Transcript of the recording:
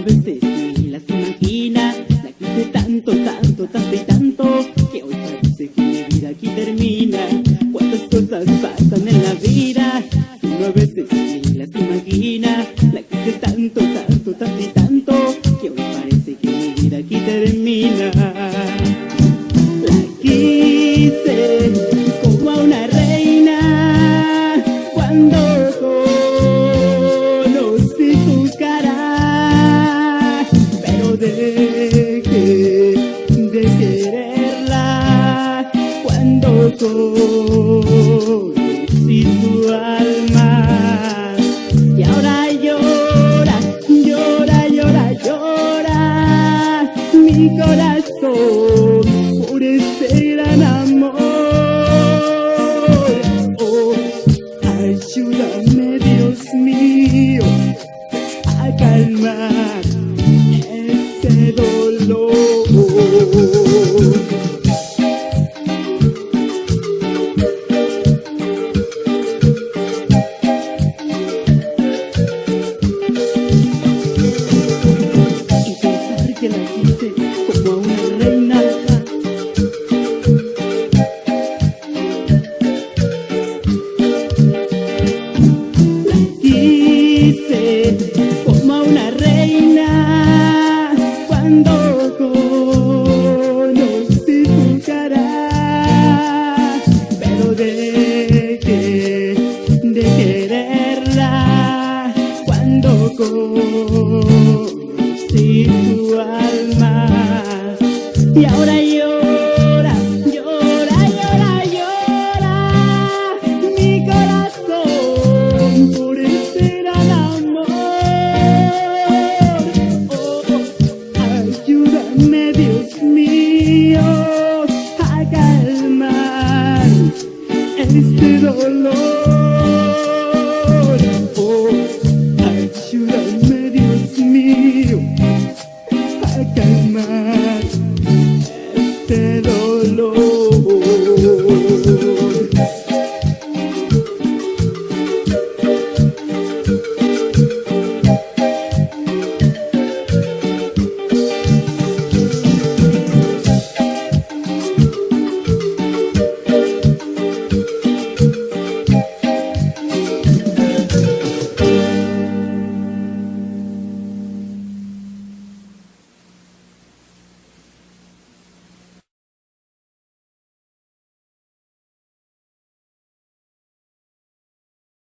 veces ni las imagina. La quise tanto, tanto, tanto y tanto, que hoy parece que mi vida aquí termina. Cuántas cosas pasan en la vida, uno a veces ni las imagina. La quise tanto, tanto, tanto y tanto, que hoy parece que mi vida aquí termina. La quise como a una reina cuando conocí su cara, pero dejé de quererla cuando conocí su alma. Y ahora llora, llora, llora, llora mi corazón por ese gran amor. Oh, ayúdame, Dios mío, a calmar ese dolor. Y pensar que la quise como a una reina. La quise como a una reina cuando conocí su cara, pero dejé de quererla cuando conocí su alma. Y ahora yo